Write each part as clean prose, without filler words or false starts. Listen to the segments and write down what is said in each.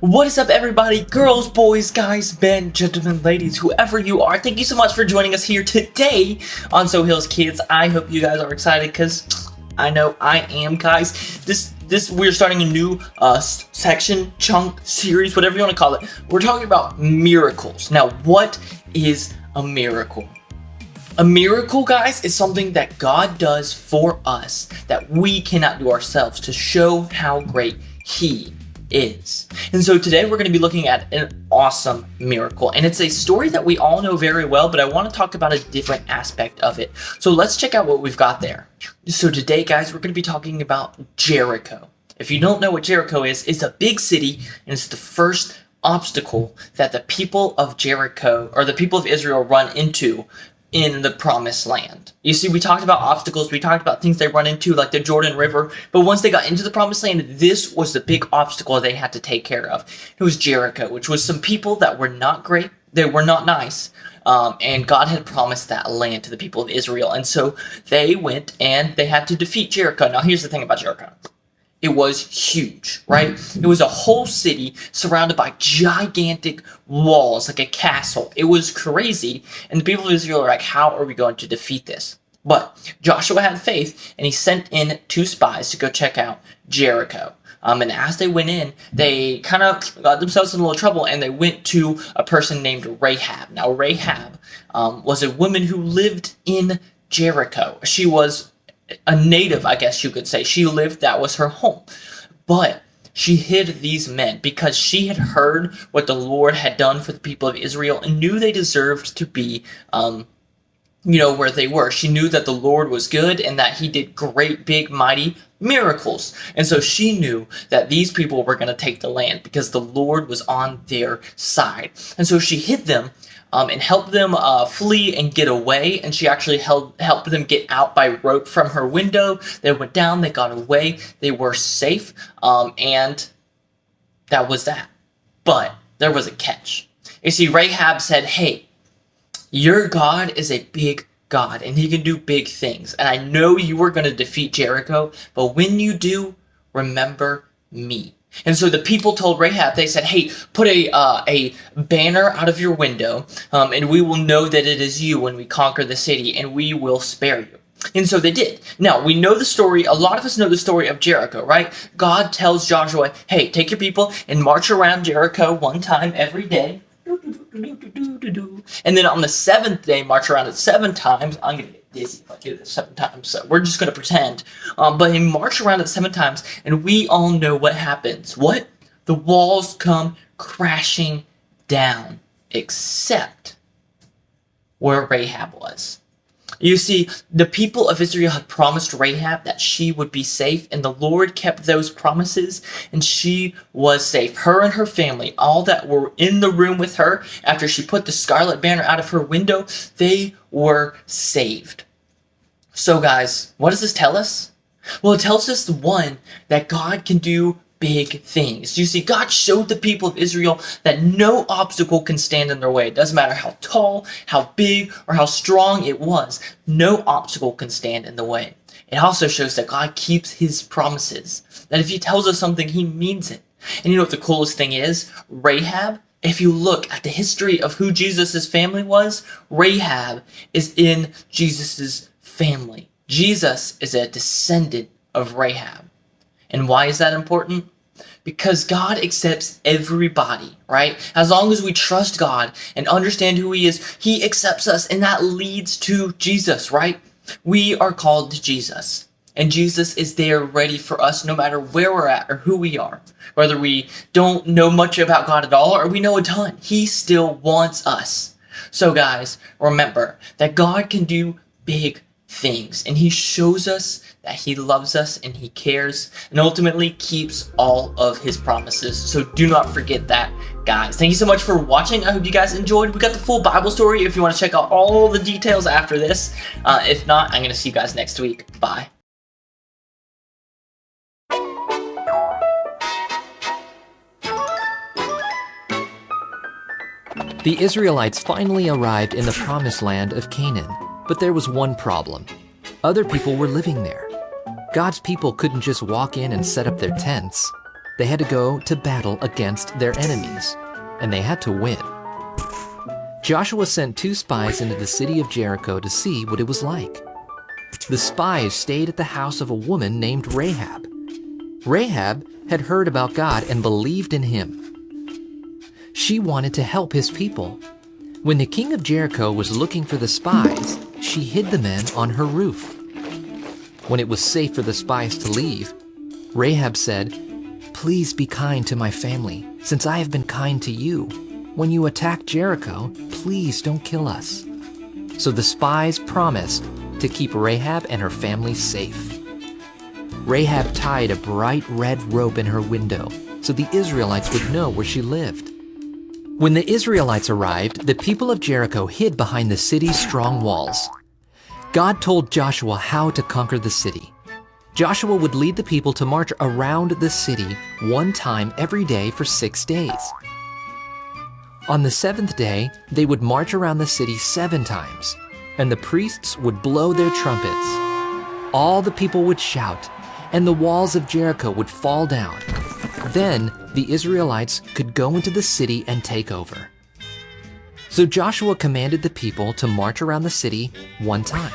What is up, everybody? Girls, boys, guys, men, gentlemen, ladies, whoever you are, thank you so much for joining us here today on SoHills Kids. I hope you guys are excited because I know I am, guys. This we're starting a new section, chunk, series, whatever you want to call it. We're talking about miracles. Now, what is a miracle? A miracle, guys, is something that God does for us that we cannot do ourselves to show how great He is. And so today we're going to be looking at an awesome miracle, and it's a story that we all know very well, but I want to talk about a different aspect of it. So let's check out what we've got there. So today, guys, we're going to be talking about Jericho. If you don't know what Jericho is, it's a big city, and it's the first obstacle that the people of Jericho, or the people of Israel, run into in the promised land. You see, we talked about obstacles, we talked about things they run into like the Jordan River, but once they got into the promised land, this was the big obstacle they had to take care of. It was Jericho, which was some people that were not great, they were not nice, and God had promised that land to the people of Israel, and so they went and they had to defeat Jericho. Now here's the thing about Jericho. It was huge, right? It was a whole city surrounded by gigantic walls, like a castle. It was crazy. And the people of Israel were like, how are we going to defeat this? But Joshua had faith, and he sent in 2 spies to go check out Jericho. And as they went in, they kind of got themselves in a little trouble, and they went to a person named Rahab. Now, Rahab was a woman who lived in Jericho. She was a native, I guess you could say. She lived, that was her home. But she hid these men because she had heard what the Lord had done for the people of Israel and knew they deserved to be, where they were. She knew that the Lord was good and that He did great, big, mighty miracles. And so she knew that these people were going to take the land because the Lord was on their side. And so she hid them and helped them flee and get away. And she actually helped them get out by rope from her window. They went down, they got away, they were safe, and that was that. But there was a catch. You see, Rahab said, hey, your God is a big God, and He can do big things. And I know you are going to defeat Jericho, but when you do, remember me. And so the people told Rahab, they said, hey, put a banner out of your window, and we will know that it is you when we conquer the city, and we will spare you. And so they did. Now, we know the story, a lot of us know the story of Jericho, right? God tells Joshua, hey, take your people and march around Jericho 1 time every day. And then on the 7th day, march around it 7 times. I'm going to get dizzy if I do this 7 times, so we're just going to pretend. But he marched around it 7 times, and we all know what happens. What? The walls come crashing down, except where Rahab was. You see, the people of Israel had promised Rahab that she would be safe, and the Lord kept those promises, and she was safe. Her and her family, all that were in the room with her after she put the scarlet banner out of her window, they were saved. So guys, what does this tell us? Well, it tells us, one, that God can do big things. You see, God showed the people of Israel that no obstacle can stand in their way. It doesn't matter how tall, how big, or how strong it was. No obstacle can stand in the way. It also shows that God keeps His promises. That if He tells us something, He means it. And you know what the coolest thing is? Rahab, if you look at the history of who Jesus' family was, Rahab is in Jesus' family. Jesus is a descendant of Rahab. And why is that important? Because God accepts everybody, right? As long as we trust God and understand who He is, He accepts us, and that leads to Jesus, right? We are called to Jesus, and Jesus is there ready for us no matter where we're at or who we are. Whether we don't know much about God at all or we know a ton, He still wants us. So guys, remember that God can do big things, and He shows us that He loves us and He cares and ultimately keeps all of His promises. So do not forget that, guys. Thank you so much for watching. I hope you guys enjoyed. We got the full Bible story if you want to check out all the details after this. If not, I'm going to see you guys next week. Bye. The Israelites finally arrived in the promised land of Canaan, but there was one problem. Other people were living there. God's people couldn't just walk in and set up their tents. they had to go to battle against their enemies, and they had to win. Joshua sent 2 spies into the city of Jericho to see what it was like. The spies stayed at the house of a woman named Rahab. Rahab had heard about God and believed in him. She wanted to help his people. When the king of Jericho was looking for the spies, she hid the men on her roof. When it was safe for the spies to leave, Rahab said, "Please be kind to my family, since I have been kind to you. When you attack Jericho, please don't kill us." So the spies promised to keep Rahab and her family safe. Rahab tied a bright red rope in her window so the Israelites would know where she lived. When the Israelites arrived, the people of Jericho hid behind the city's strong walls. God told Joshua how to conquer the city. Joshua would lead the people to march around the city 1 time every day for 6 days. On the 7th day, they would march around the city 7 times, and the priests would blow their trumpets. All the people would shout, and the walls of Jericho would fall down. Then the Israelites could go into the city and take over. So Joshua commanded the people to march around the city 1 time.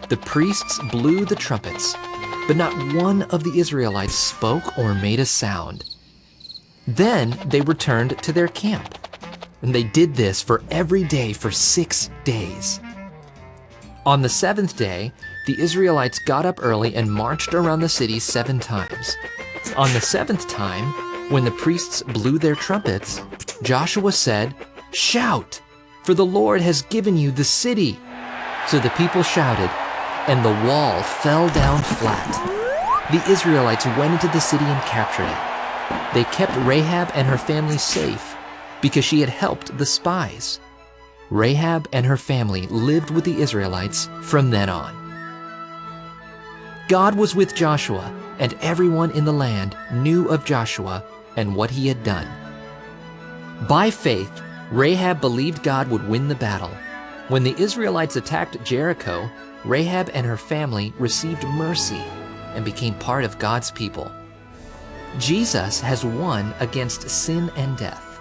The priests blew the trumpets, but not one of the Israelites spoke or made a sound. Then they returned to their camp, and they did this for every day for 6 days. On the 7th day, the Israelites got up early and marched around the city 7 times. On the 7th time, when the priests blew their trumpets, Joshua said, "Shout, for the Lord has given you the city." So the people shouted, and the wall fell down flat. The Israelites went into the city and captured it. They kept Rahab and her family safe because she had helped the spies. Rahab and her family lived with the Israelites from then on. God was with Joshua, and everyone in the land knew of Joshua and what he had done. By faith, Rahab believed God would win the battle. When the Israelites attacked Jericho, Rahab and her family received mercy and became part of God's people. Jesus has won against sin and death.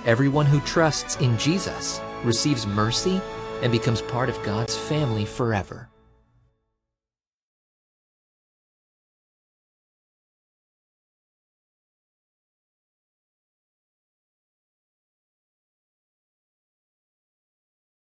Everyone who trusts in Jesus receives mercy and becomes part of God's family forever.